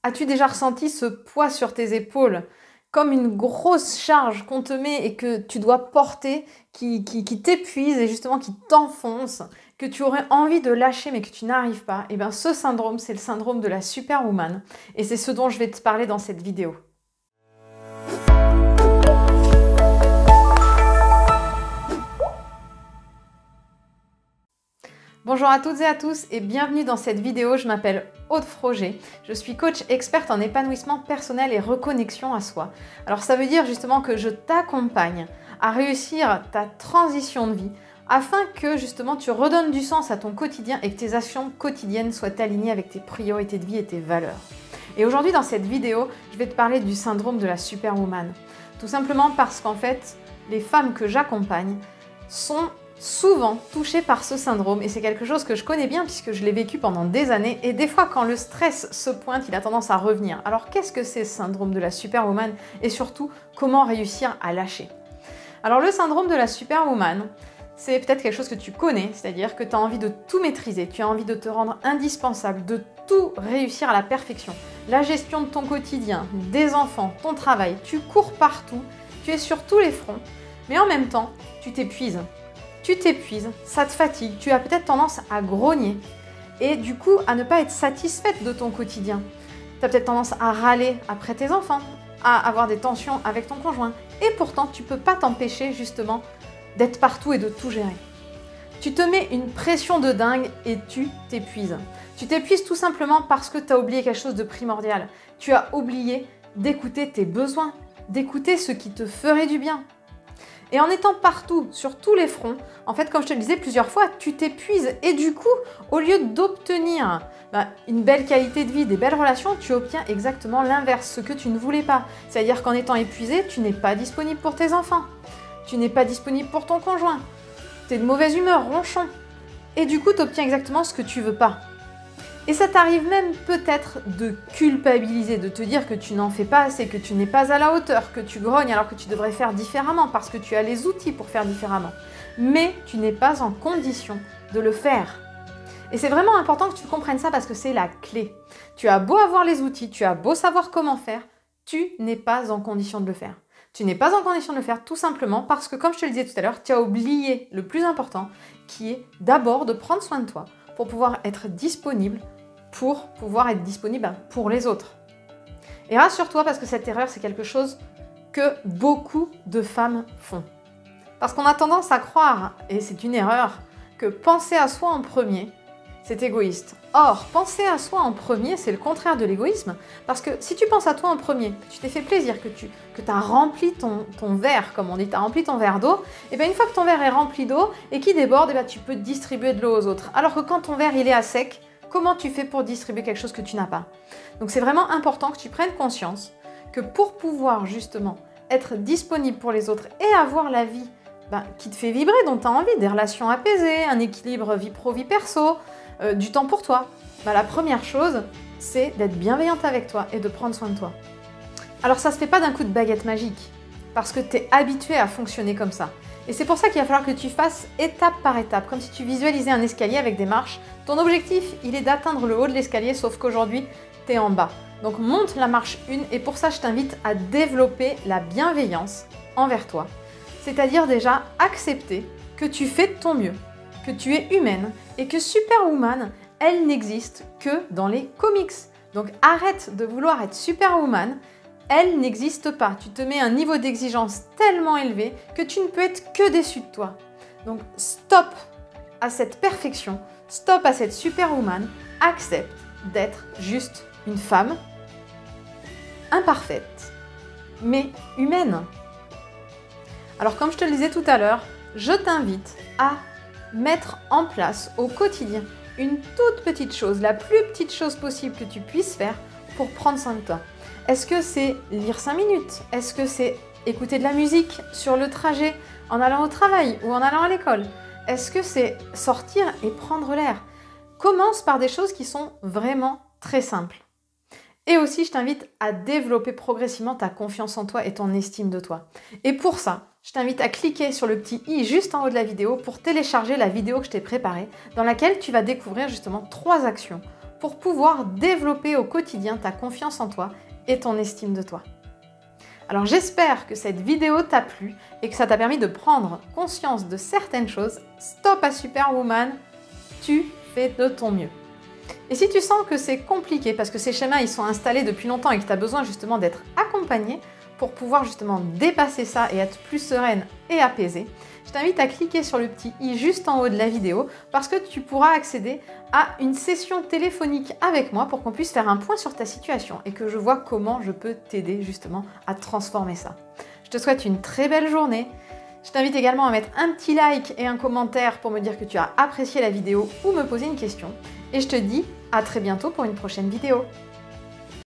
As-tu déjà ressenti ce poids sur tes épaules, comme une grosse charge qu'on te met et que tu dois porter, qui t'épuise et justement qui t'enfonce, que tu aurais envie de lâcher mais que tu n'arrives pas? Eh bien, ce syndrome, c'est le syndrome de la superwoman et c'est ce dont je vais te parler dans cette vidéo. Bonjour à toutes et à tous et bienvenue dans cette vidéo. Je m'appelle Aude Froger, je suis coach experte en épanouissement personnel et reconnexion à soi. Alors ça veut dire justement que je t'accompagne à réussir ta transition de vie afin que justement tu redonnes du sens à ton quotidien et que tes actions quotidiennes soient alignées avec tes priorités de vie et tes valeurs. Et aujourd'hui dans cette vidéo, je vais te parler du syndrome de la superwoman. Tout simplement parce qu'en fait, les femmes que j'accompagne sont souvent touchées par ce syndrome et c'est quelque chose que je connais bien puisque je l'ai vécu pendant des années et des fois quand le stress se pointe, il a tendance à revenir. Alors qu'est-ce que c'est ce syndrome de la superwoman et surtout comment réussir à lâcher? Alors le syndrome de la superwoman, c'est peut-être quelque chose que tu connais, c'est-à-dire que tu as envie de tout maîtriser, tu as envie de te rendre indispensable, de tout réussir à la perfection. La gestion de ton quotidien, des enfants, ton travail, tu cours partout, tu es sur tous les fronts, mais en même temps, tu t'épuises. Tu t'épuises, ça te fatigue, tu as peut-être tendance à grogner et du coup à ne pas être satisfaite de ton quotidien. Tu as peut-être tendance à râler après tes enfants, à avoir des tensions avec ton conjoint et pourtant tu ne peux pas t'empêcher justement d'être partout et de tout gérer. Tu te mets une pression de dingue et tu t'épuises. Tu t'épuises tout simplement parce que tu as oublié quelque chose de primordial. Tu as oublié d'écouter tes besoins, d'écouter ce qui te ferait du bien. Et en étant partout, sur tous les fronts, en fait, comme je te le disais plusieurs fois, tu t'épuises. Et du coup, au lieu d'obtenir une belle qualité de vie, des belles relations, tu obtiens exactement l'inverse, ce que tu ne voulais pas. C'est-à-dire qu'en étant épuisé, tu n'es pas disponible pour tes enfants. Tu n'es pas disponible pour ton conjoint. Tu es de mauvaise humeur, ronchon. Et du coup, tu obtiens exactement ce que tu veux pas. Et ça t'arrive même peut-être de culpabiliser, de te dire que tu n'en fais pas assez, que tu n'es pas à la hauteur, que tu grognes alors que tu devrais faire différemment parce que tu as les outils pour faire différemment. Mais tu n'es pas en condition de le faire. Et c'est vraiment important que tu comprennes ça parce que c'est la clé. Tu as beau avoir les outils, tu as beau savoir comment faire, tu n'es pas en condition de le faire. Tu n'es pas en condition de le faire tout simplement parce que, comme je te le disais tout à l'heure, tu as oublié le plus important qui est d'abord de prendre soin de toi pour pouvoir être disponible pour les autres. Et rassure-toi parce que cette erreur, c'est quelque chose que beaucoup de femmes font. Parce qu'on a tendance à croire, et c'est une erreur, que penser à soi en premier, c'est égoïste. Or, penser à soi en premier, c'est le contraire de l'égoïsme, parce que si tu penses à toi en premier, que tu t'es fait plaisir, que tu as rempli ton verre, comme on dit, tu as rempli ton verre d'eau, et bien une fois que ton verre est rempli d'eau et qu'il déborde, et bien tu peux distribuer de l'eau aux autres. Alors que quand ton verre il est à sec, comment tu fais pour distribuer quelque chose que tu n'as pas? Donc c'est vraiment important que tu prennes conscience que pour pouvoir justement être disponible pour les autres et avoir la vie qui te fait vibrer, dont tu as envie, des relations apaisées, un équilibre vie pro, vie perso, du temps pour toi, la première chose, c'est d'être bienveillante avec toi et de prendre soin de toi. Alors ça ne se fait pas d'un coup de baguette magique, parce que tu es habitué à fonctionner comme ça. Et c'est pour ça qu'il va falloir que tu fasses étape par étape, comme si tu visualisais un escalier avec des marches. Ton objectif, il est d'atteindre le haut de l'escalier, sauf qu'aujourd'hui, tu es en bas. Donc monte la marche 1 et pour ça, je t'invite à développer la bienveillance envers toi. C'est-à-dire déjà accepter que tu fais de ton mieux, que tu es humaine et que Superwoman, elle n'existe que dans les comics. Donc arrête de vouloir être Superwoman. Elle n'existe pas. Tu te mets un niveau d'exigence tellement élevé que tu ne peux être que déçu de toi. Donc stop à cette perfection, stop à cette superwoman, accepte d'être juste une femme imparfaite, mais humaine. Alors comme je te le disais tout à l'heure, je t'invite à mettre en place au quotidien une toute petite chose, la plus petite chose possible que tu puisses faire pour prendre soin de toi. Est-ce que c'est lire 5 minutes? Est-ce que c'est écouter de la musique sur le trajet en allant au travail ou en allant à l'école? Est-ce que c'est sortir et prendre l'air? Commence par des choses qui sont vraiment très simples. Et aussi, je t'invite à développer progressivement ta confiance en toi et ton estime de toi. Et pour ça, je t'invite à cliquer sur le petit i juste en haut de la vidéo pour télécharger la vidéo que je t'ai préparée, dans laquelle tu vas découvrir justement 3 actions pour pouvoir développer au quotidien ta confiance en toi et ton estime de toi. Alors j'espère que cette vidéo t'a plu et que ça t'a permis de prendre conscience de certaines choses. Stop à Superwoman, tu fais de ton mieux. Et si tu sens que c'est compliqué parce que ces schémas ils sont installés depuis longtemps et que tu as besoin justement d'être accompagné pour pouvoir justement dépasser ça et être plus sereine et apaisée, je t'invite à cliquer sur le petit i juste en haut de la vidéo parce que tu pourras accéder à une session téléphonique avec moi pour qu'on puisse faire un point sur ta situation et que je vois comment je peux t'aider justement à transformer ça. Je te souhaite une très belle journée. Je t'invite également à mettre un petit like et un commentaire pour me dire que tu as apprécié la vidéo ou me poser une question. Et je te dis à très bientôt pour une prochaine vidéo.